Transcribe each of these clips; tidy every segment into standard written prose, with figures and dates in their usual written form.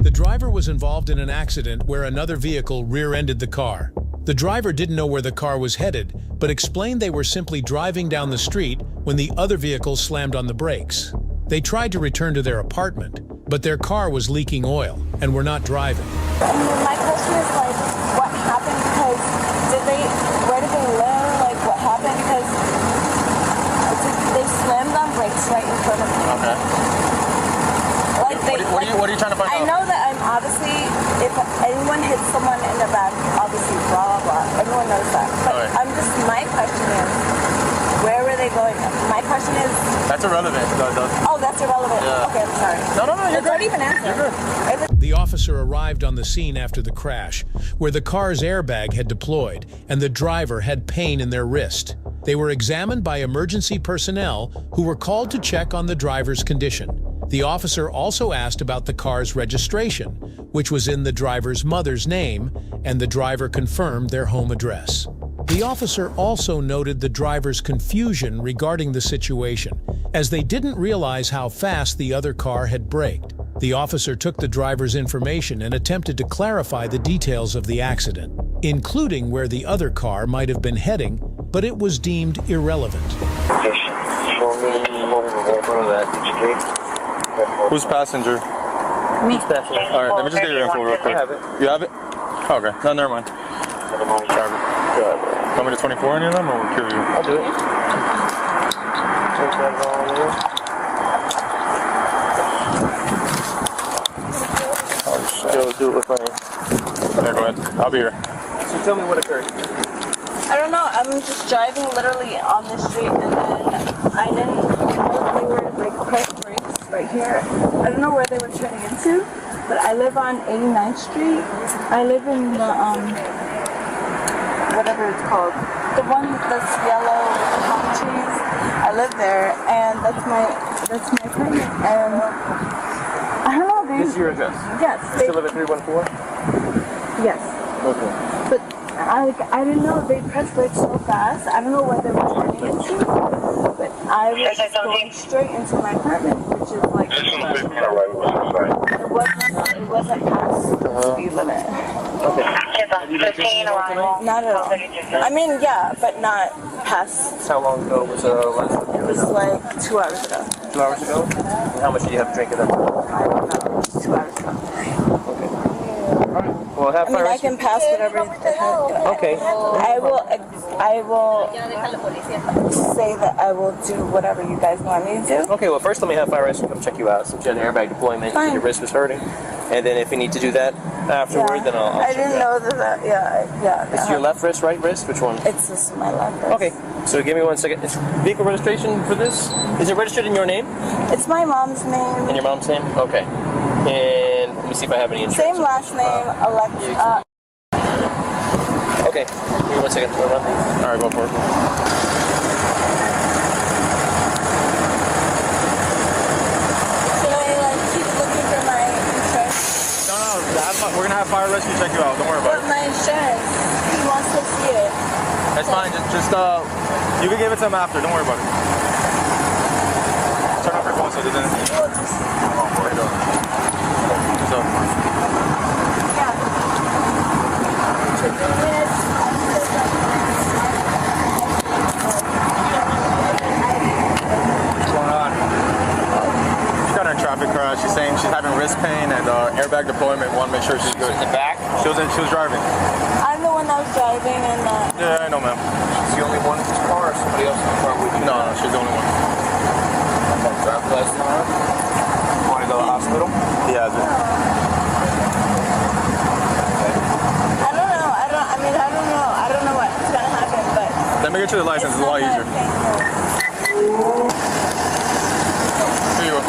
The driver was involved in an accident where another vehicle rear-ended the car. The driver didn't know where the car was headed, but explained they were simply driving down the street when the other vehicle slammed on the brakes. They tried to return to their apartment, but their car was leaking oil and were not driving. My question is, like, what happened? Because where did they live? Like, what happened? Because they slammed on brakes right in front of me. Okay. Like what are you trying to find out? I know that I'm obviously, if anyone hits someone in the back, obviously, blah, blah, blah. Everyone knows that. But my question is, where were they going? My question is... That's irrelevant. Oh, that's irrelevant. Yeah. Okay, I'm sorry. No, you're good. Don't even answer. You're good. The officer arrived on the scene after the crash, where the car's airbag had deployed and the driver had pain in their wrist. They were examined by emergency personnel who were called to check on the driver's condition. The officer also asked about the car's registration, which was in the driver's mother's name, and the driver confirmed their home address. The officer also noted the driver's confusion regarding the situation, as they didn't realize how fast the other car had braked. The officer took the driver's information and attempted to clarify the details of the accident, including where the other car might have been heading, but it was deemed irrelevant. Who's passenger? Me. All right, let me just get your info real quick. You have it? Oh, okay. No, never mind. Tell me the 24 any of them, or we'll kill you? I'll do it. I'll do it with my... Yeah, go ahead. I'll be here. So tell me what occurred. I don't know. I'm just driving literally on the street, and then I didn't know they were like press brakes right here. I don't know where they were turning into, but I live on 89th Street. I live in the whatever it's called, the one with the yellow palm trees. I live there, and that's my apartment. And I don't know. This is your address? Yes. You still live at 314? Yes. Okay. But I didn't know they pressed brakes so fast. I don't know where they were turning into, but I was just going straight into my apartment, which is like it wasn't past the speed limit. Okay. Not at all. I mean, yeah, but not past. How long ago was last time? It was like 2 hours ago. 2 hours ago? And how much did you have to drink at that time? I don't know. 2 hours ago. Okay. Alright. Well, have fire I can pass whatever the heck. Okay. I will say that I will do whatever you guys want me to do. Okay, well, first let me have fire rescue come check you out since you had an airbag deployment, your wrist was hurting. And then if you need to do that afterward, then I'll I check didn't you out. know that. It's your left wrist, right wrist? Which one? It's just my left wrist. Okay, so give me 1 second. Is vehicle registration for this? Is it registered in your name? It's my mom's name. In your mom's name? Okay. And let me see if I have any insurance. Same last name, Alexa. Okay, give me 1 second. All right, go for it. We're gonna have fire rescue check you out. Don't worry about But my insurance, he wants to see it. That's fine. Just you can give it to him after. Don't worry about it. Turn off your phone so it doesn't. There you go. So. Yeah. 15 minutes. What's going on? She got in a traffic crash. She's saying she's having wrist pain and airbag deployment. Want to make sure she's good. In the back? She was driving. I'm the one that was driving, and Yeah, I know, ma'am. She's the only one in this car, or somebody else in the car with you? No, she's the only one. Driver's license on her? You want to go to the hospital? He has it. I don't know. I don't know what's gonna happen, but Let me get you the license. It's a lot easier. Here you go.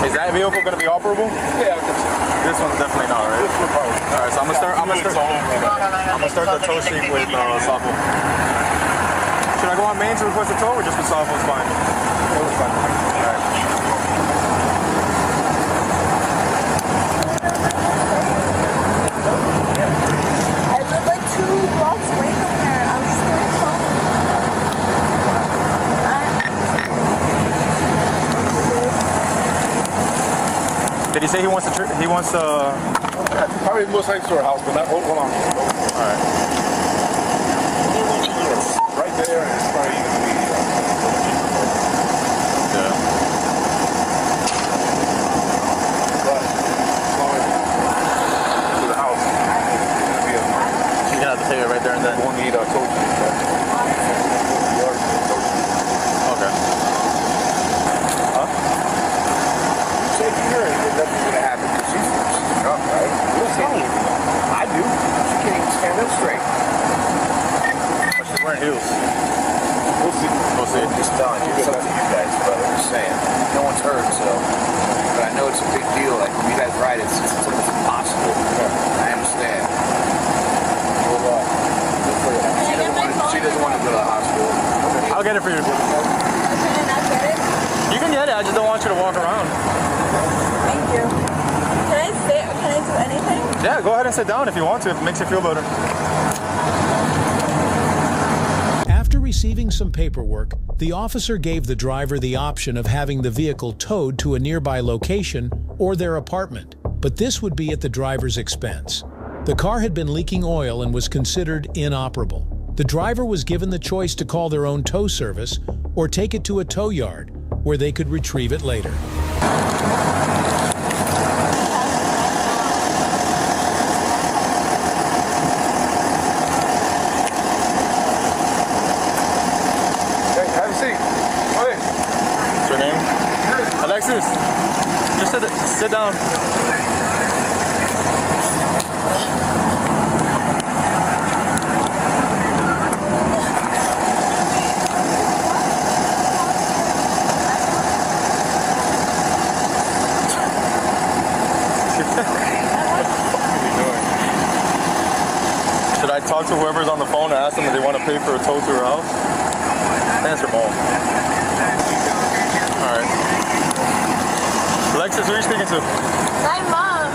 Is that vehicle going to be operable? Yeah. This one's definitely not, right? All right, so I'm gonna start the tow sheet with softball. Should I go on main to request a tow, or just with softball's fine? It was fine. All right. Did he say he wants to? Probably most likely to our house, but not. Hold on. All right. Right there, and it's probably going to be. Yeah. But as long as to the house, it's going to be a. She's gonna have to pay it right there and then. Won't need a tow truck. Okay. Huh? Say here, nothing's going to happen. She's drunk, right? You don't say anything. I do. She can't even stand up straight. She's wearing heels. We'll see. We'll see. I'm just telling you, it's up to you guys, but I'm just saying. No one's hurt, so. But I know it's a big deal. Like, when you guys ride, it's almost impossible. I understand. Well, she doesn't want to go to the hospital. I'll get it for you. Can I not get it? You can get it. I just don't want you to walk around. Thank you. Can I sit or can I do anything? Yeah, go ahead and sit down if you want to. If it makes you feel better. After receiving some paperwork, the officer gave the driver the option of having the vehicle towed to a nearby location or their apartment, but this would be at the driver's expense. The car had been leaking oil and was considered inoperable. The driver was given the choice to call their own tow service or take it to a tow yard, where they could retrieve it later. Hey, have a seat. Hey. What's your name? Alexis. Just sit down. Should I talk to whoever's on the phone and ask them if they want to pay for a tow to her house? Answer mom. Alright. Alexis, who are you speaking to? My mom.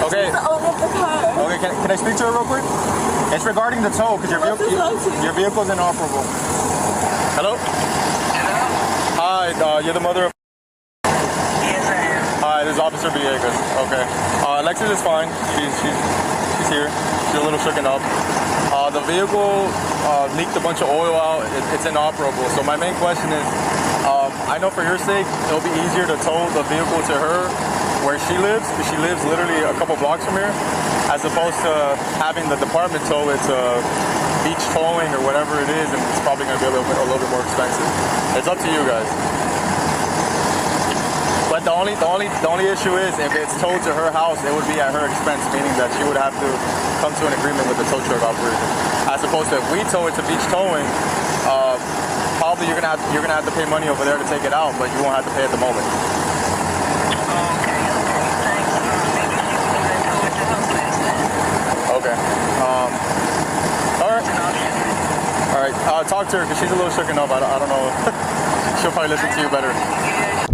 Okay. She's the owner of the car. Okay, can I speak to her real quick? It's regarding the tow, because your vehicle's inoperable. Hello? Hi, you're the mother of... Hi, this is Officer Villegas. Okay. Alexis is fine. She's here. She's a little shaken up. The vehicle leaked a bunch of oil out. It's inoperable. So my main question is, I know for your sake, it'll be easier to tow the vehicle to her where she lives, because she lives literally a couple blocks from here, as opposed to having the department tow it to beach towing or whatever it is, and it's probably going to be a little bit more expensive. It's up to you guys. But the only issue is if it's towed to her house, it would be at her expense, meaning that she would have to come to an agreement with the tow truck operator. As opposed to if we tow it to beach towing, probably you're gonna have to pay money over there to take it out, but you won't have to pay at the moment. Okay. All right. Talk to her because she's a little shaken up. I don't know. She'll probably listen to you better.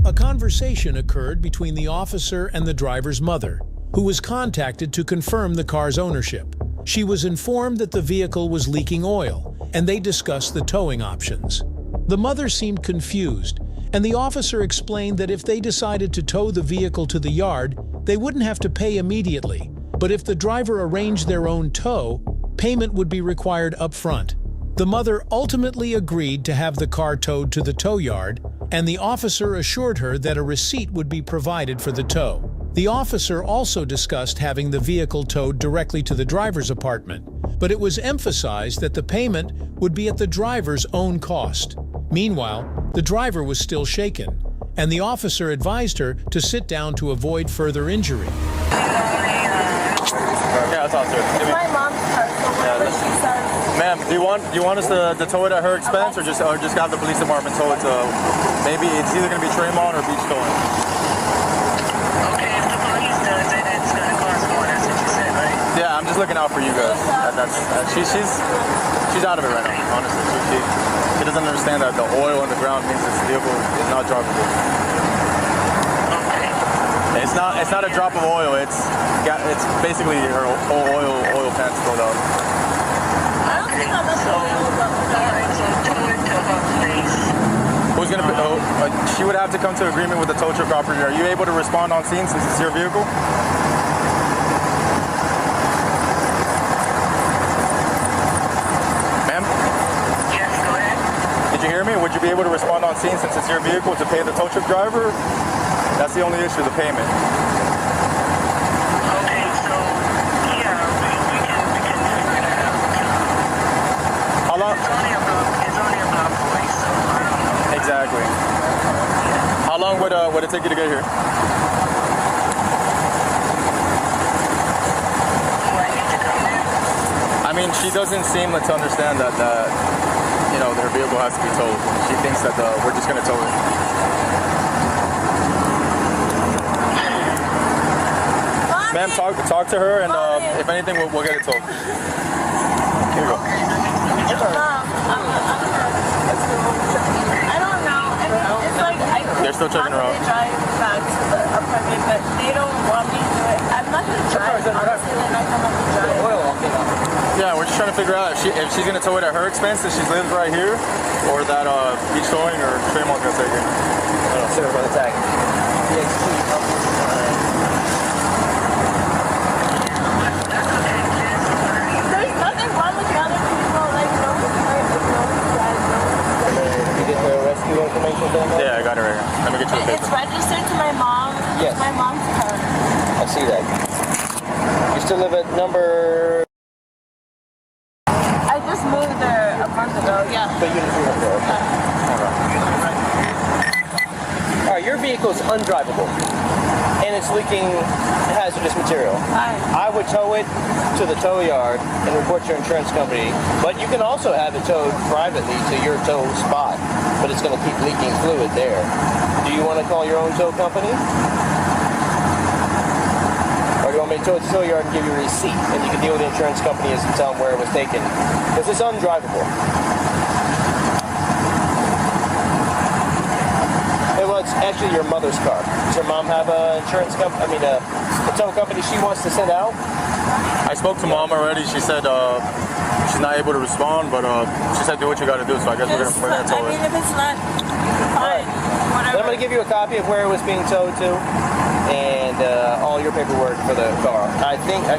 A conversation occurred between the officer and the driver's mother, who was contacted to confirm the car's ownership. She was informed that the vehicle was leaking oil, and they discussed the towing options. The mother seemed confused, and the officer explained that if they decided to tow the vehicle to the yard, they wouldn't have to pay immediately, but if the driver arranged their own tow, payment would be required up front. The mother ultimately agreed to have the car towed to the tow yard, and the officer assured her that a receipt would be provided for the tow. The officer also discussed having the vehicle towed directly to the driver's apartment, but it was emphasized that the payment would be at the driver's own cost. Meanwhile, the driver was still shaken, and the officer advised her to sit down to avoid further injury. Yeah, I'll talk to her. It's my mom's car, so whatever she says. Ma'am, do you want us to tow it at her expense, or just have the police department tow it to? Maybe it's either going to be Tremont or beach towing. Okay, if the police does it, it's going to cost more. That's what you said, right? Yeah, I'm just looking out for you guys. She's out of it right now. Honestly, she doesn't understand that the oil on the ground means this vehicle is not drivable. Okay. It's not a drop of oil. It's basically her whole oil pants filled out. I don't think how much oil was up there. Alright, so tow it to her place. Who's gonna? She would have to come to agreement with the tow truck operator. Are you able to respond on scene since it's your vehicle? Ma'am? Yes, go ahead. Did you hear me? Would you be able to respond on scene since it's your vehicle to pay the tow truck driver? That's the only issue, the payment. Okay, so yeah, we can figure that out. How long? It's only a block away, so I don't know. Exactly. How long would it take you to get here? Do I need to come in? I mean, she doesn't seem to understand that you know, her vehicle has to be towed. She thinks that we're just gonna tow it. Ma'am, talk to her, and if anything, we'll get it towed. Here we go. I don't know. I mean, it's like I could They're still checking her out. drive back to the apartment, but they don't want me to do it. I'm not going to drive. Honestly, they're not going to let me drive. Yeah, we're just trying to figure out if she's gonna tow it at her expense, if she lives right here, or that beach towing or Traymon's gonna take it. Consider by the tag. There's nothing wrong with the other people. Like, no one's hurt. Like, no one's dead. No one's dead. Did you get the rescue information thing? Yeah, I got it right here. Let me get you the It's paper. registered to my mom. Yes. It's my mom's car. I see that. You still live at number... I just moved there a month ago. Yeah. The unit 300. All right, your vehicle's undrivable, and it's leaking hazardous material. Hi. I would tow it to the tow yard and report to your insurance company, but you can also have it towed privately to your tow spot, but it's going to keep leaking fluid there. Do you want to call your own tow company? Or do you want me to tow it to the tow yard and give you a receipt, and you can deal with the insurance company and tell them where it was taken? Because it's undrivable. Well, it's actually your mother's car. Does your mom have a insurance company? I mean, a tow company she wants to send out? I spoke to mom already. She said she's not able to respond, but she said do what you got to do. So I guess we're gonna tow I mean, it. if it's not fine, Then I'm whatever. going to give you a copy of where it was being towed to and all your paperwork for the car. I think I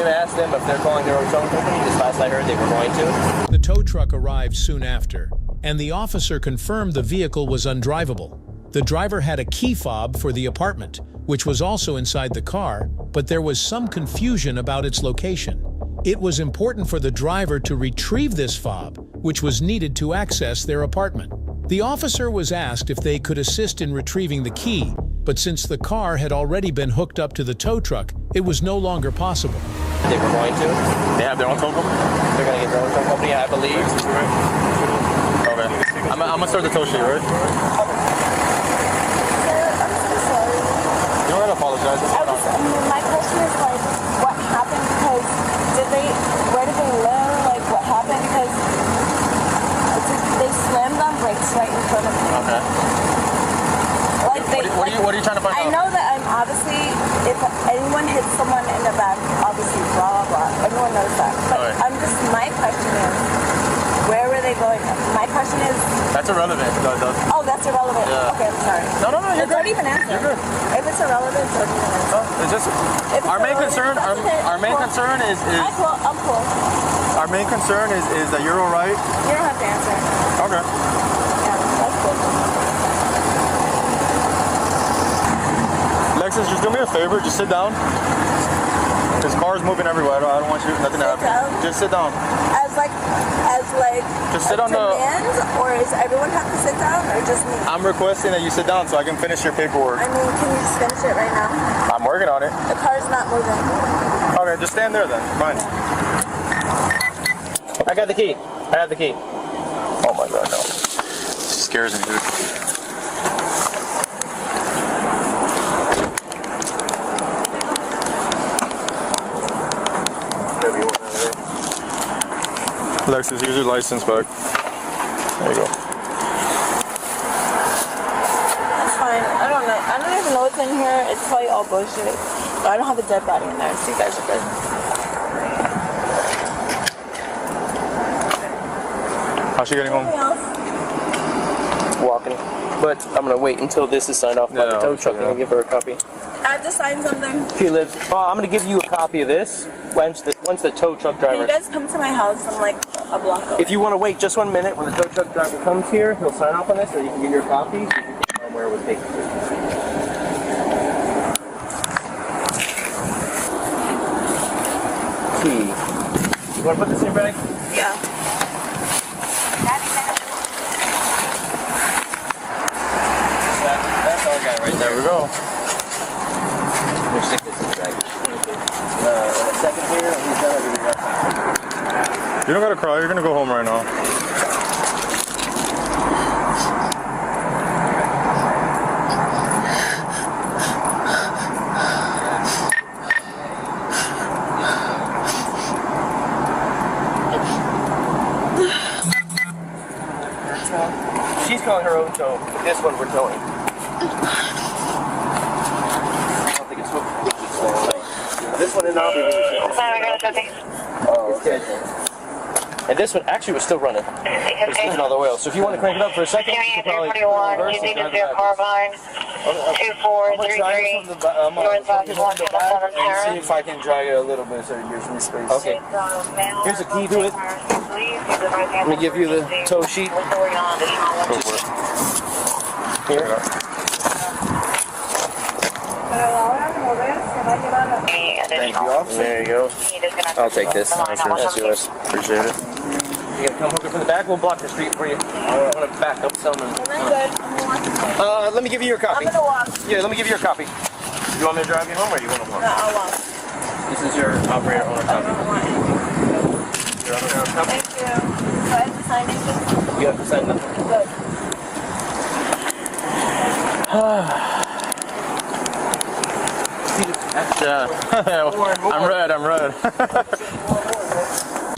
asked them if they're calling their own towing company. Just last I heard they were going to. The tow truck arrived soon after, and the officer confirmed the vehicle was undrivable. The driver had a key fob for the apartment, which was also inside the car, but there was some confusion about its location. It was important for the driver to retrieve this fob, which was needed to access their apartment. The officer was asked if they could assist in retrieving the key, but since the car had already been hooked up to the tow truck, it was no longer possible. They were going to. They have their own tow company? They're going to get their own tow company, I believe. Okay. I'm gonna start the tow sheet, right? You don't gotta apologize. My question is like, what happened? Because where did they live? Like, what happened? Because they slammed on brakes right in front of me. Okay. Like What are you trying to find I out? know that I'm obviously, if anyone hits someone in the back, obviously, blah, blah, blah. Everyone knows that. But Right. my question is, where were they going? My question is, That's irrelevant. oh, that's irrelevant. Yeah. Okay, I'm sorry. No, you're Don't good. even answer. You're good. If it's irrelevant, don't even answer. No, it's just If it's our main irrelevant, concern. that's okay. Our main Cool. concern is I'm cool. our main concern is that you're all right. You don't have to answer. Okay. Yeah, that's good. Alexis, just do me a favor. Just sit down. This car's moving everywhere. I don't want nothing to happen. down? Just sit down. As Just sit a on the- demand, or is everyone have to sit down, or just me? I'm requesting that you sit down so I can finish your paperwork. I mean, can you just finish it right now? I'm working on it. The car's not moving. Okay, just stand there then. Fine. I got the key. I have the key. Oh my god, no. It scares me, dude. Alexis, here's your license back. There you go. That's fine. I don't know. I don't even know what's in here. It's probably all bullshit. I don't have a dead body in there, so you guys are good. How's she getting home? Anything else? walking. But I'm gonna wait until this is signed off by the tow truck and I'll give her a copy. I have to sign something. She lives. I'm gonna give you a copy of this once the tow truck Can driver. you guys come to my house? I'm like a block away. If you want to wait just 1 minute, when the tow truck driver comes here, he'll sign off on this, and you can get your copy. So you can confirm where it was taken to. Key. You want to put this in your bag? Yeah. That's our guy right there. There we go. We'll stick this in the bag. In a second here, and he's done everything else. You don't gotta cry. You're gonna go home right now. She's calling her own tow. This one we're towing. I don't think it's what. This one is not. Oh, okay. And this one actually was still running. It's losing all the oil. So if you want to crank it up for a second, you can probably reverse it. 2433 northbound See if I can drag it a little bit so it gives me space. Okay. Here's the key to it. Let me give you the tow sheet. Go for it. Here. Thank you, officer. There you go. I'll take this. That's yours. Appreciate it. You gotta come hook it from the back. We'll block the street for you. I want to back up some. I'm good. I'm walking. Let me give you your copy. I'm gonna walk. Yeah, let me give you your copy. You want me to drive you home or do you want to walk? No, I'll walk. This is your operator owner I copy. don't want it. Your owner copy. Thank you. Do I have to sign anything? You have to sign nothing. Good. Yeah. I'm red.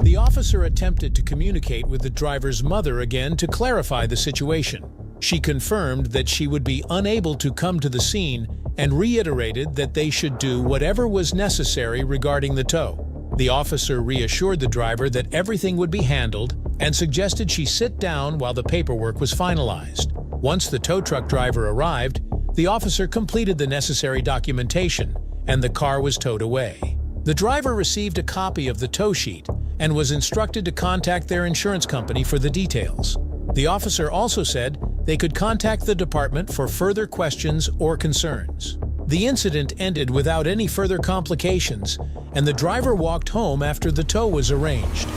The officer attempted to communicate with the driver's mother again to clarify the situation. She confirmed that she would be unable to come to the scene and reiterated that they should do whatever was necessary regarding the tow. The officer reassured the driver that everything would be handled and suggested she sit down while the paperwork was finalized. Once the tow truck driver arrived, the officer completed the necessary documentation and the car was towed away. The driver received a copy of the tow sheet and was instructed to contact their insurance company for the details. The officer also said they could contact the department for further questions or concerns. The incident ended without any further complications, and the driver walked home after the tow was arranged.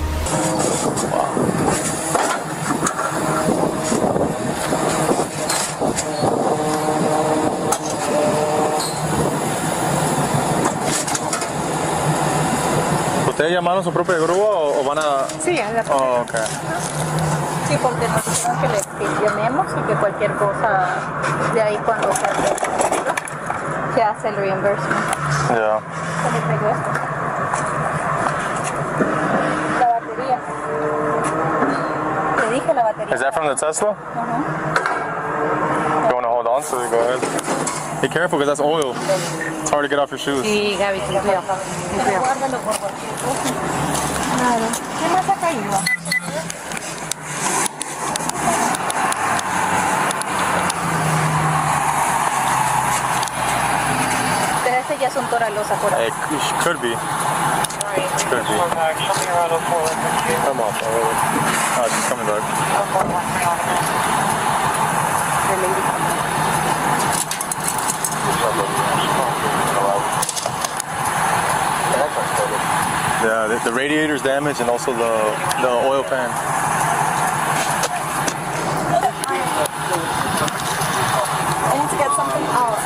¿Ustedes llamaron su propia grúa o van a...? Sí, a la Oh, okay. sí, porque nos dijeron que le gestionemos y que cualquier cosa de ahí cuando se hace se hace el reimbursement. Yeah. ¿Se le traigo esto? La batería. Le dije la batería. Is that from the Tesla? You want to hold on to it? Go ahead. Be careful because that's oil. It's hard to get off your shoes. Sí, Gaby, ten cuidado. Ten cuidado. Guárdalo por cualquier cosa. Claro. ¿Qué más ha caído? Pero ese ya es un Toralosa por ahí. It could be. Could be. I'm off already. Oh, she's coming back. Yeah, the radiator's damaged and also the oil pan. I need to get something out.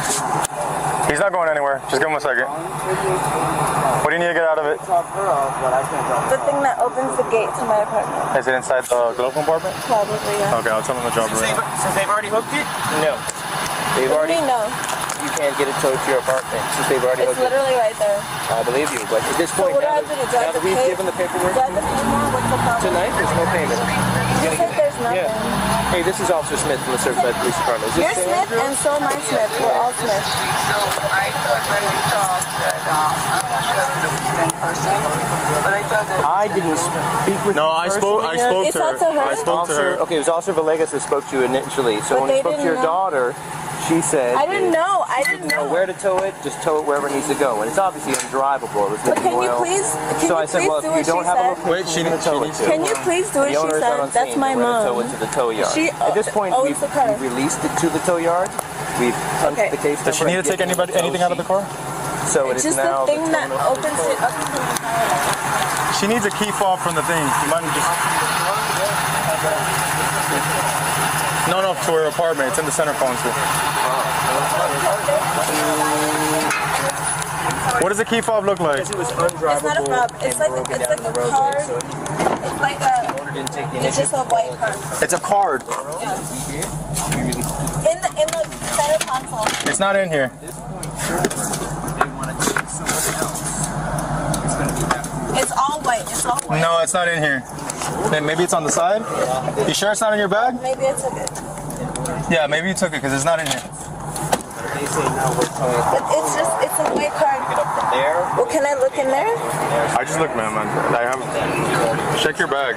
He's not going anywhere. Just give him a second. What do you need to get out of it? The thing that opens the gate to my apartment. Is it inside the glove compartment? Probably, yeah. Okay, I'll tell him to drop it right now. Since they've already hooked it? No. They've What do already. you know? You can't get it towed to your apartment since they've already It's hooked it. literally right there. I believe you, but at this So point, what do I now have to do? Do I now have that to we've pay? given the paperwork Do I have to pay more? What's the problem? tonight, there's no payment. You said there's nothing. Yeah. Hey, this is Officer Smith from the Certified Police Department. Is this You're Smith and so am I Smith. We're all Smith. I I didn't speak with No, you I spoke personally yet? to her. It's also her. I spoke to her. Okay, it was Officer Villegas that spoke to you initially. So But when he they spoke to your didn't know. daughter, she said I didn't know. I you didn't know know. where to tow it, just tow it wherever it needs to go. And it's obviously undrivable. It was But leaking can you oil. please? Can So you I said, please well, do if you what don't she have a said? location, Wait, she I'm gonna tow it needs to. Can you please do what The she owner is not on said? That's scene. my We're gonna tow mom. it to the tow yard. She At this point, owns we've the car. released it to the tow yard. We've punched Okay. the case Does she number need to and take given the tow anything out of the sheet. car? So it It's is just now the thing that terminal. opens it up to the car. She needs a key fob from the thing. You mind just... No, to her apartment. It's in the center console. What does a key fob look like? It was It's not a undrivable fob. It's and like broken it's down like the a roadway, card. so It's like a. the owner didn't take the It's just a white card. It's a card. In the center console. It's not in here. It's all white. It's all white. No, it's not in here. Maybe it's on the side? You sure it's not in your bag? Maybe I took it. Yeah, maybe you took it because it's not in here. They say now we're towing it But it's a white card. up from there. Well, can I look in there? I just looked, man. I have. Check your bag.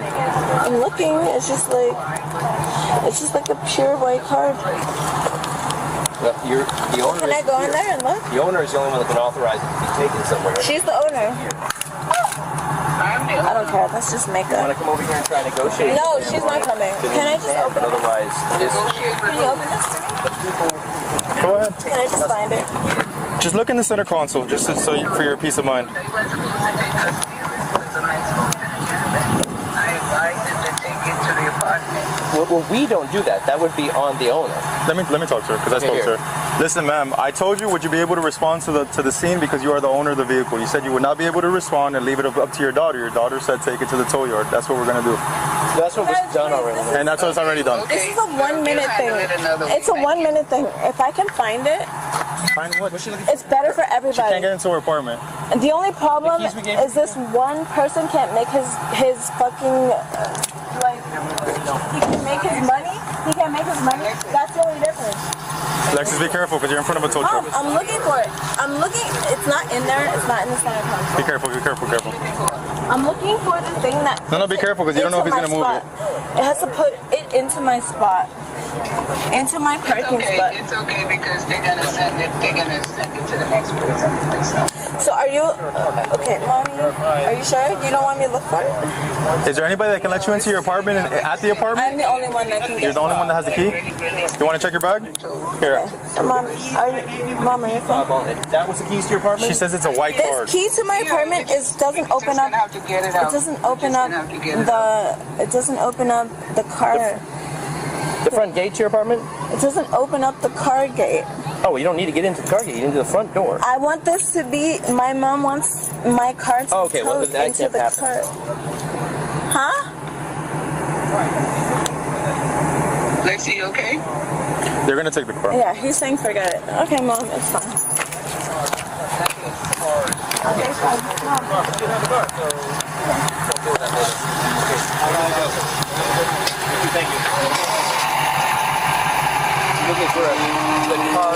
I'm looking. It's just like a pure white card. The owner. Can I go in there and look? The owner is the only one that can authorize it to be taken somewhere. She's the owner. I don't care. Let's just make Want her. to come over here and try to negotiate? No, she's not coming. Can I just open But it? otherwise, this. Can you open this to me? Go ahead. Can I just find it? Just look in the center console, just for your peace of mind. Well, we don't do that. That would be on the owner. Let me talk to her because I spoke to her. Listen, ma'am, I told you, would you be able to respond to the scene because you are the owner of the vehicle? You said you would not be able to respond and leave it up to your daughter. Your daughter said take it to the tow yard. That's what we're gonna do, That's what was done already. and that's what's already done. This is a 1 minute thing. It's a 1 minute thing. If I can find it, Find what? What's she looking for? it's better for She can't everybody. get into her apartment. And the only problem The keys we gave is this one person can't make his fucking like he can make his money. He can't make his money. That's the only difference. Lexus, be careful because you're in front of a tow truck. I'm looking for it. I'm looking. It's not in there. It's not in the center console. Be careful, be careful, careful. I'm looking for the thing that. No, be careful because you don't know if he's into gonna my move spot. It has to put it into my spot, into my parking spot. It's okay because they're gonna send it. They're gonna send it to the next person. So are you okay, mommy? Are you sure you don't want me to look for it? Is there anybody that can let you into your apartment and at the apartment? I'm the only one that can get. You're the only one that has the key? You want to check your bag? Here. Mom, are you fine? That was the keys to your apartment? She says it's a white This card. key to my apartment doesn't open up. Have to get it It out. doesn't open up the car. The front gate to your apartment? It doesn't open up the car gate. Oh, well, you don't need to get into the car gate. You get into the front door. I want this to be. My mom wants my car to Oh, okay, be well, towed then that into can't the happen. car. Huh? Lexi, you okay? They're gonna take the car. Yeah, he's saying forget it. Okay, mom, it's fine. Okay, fine. Looking for the car.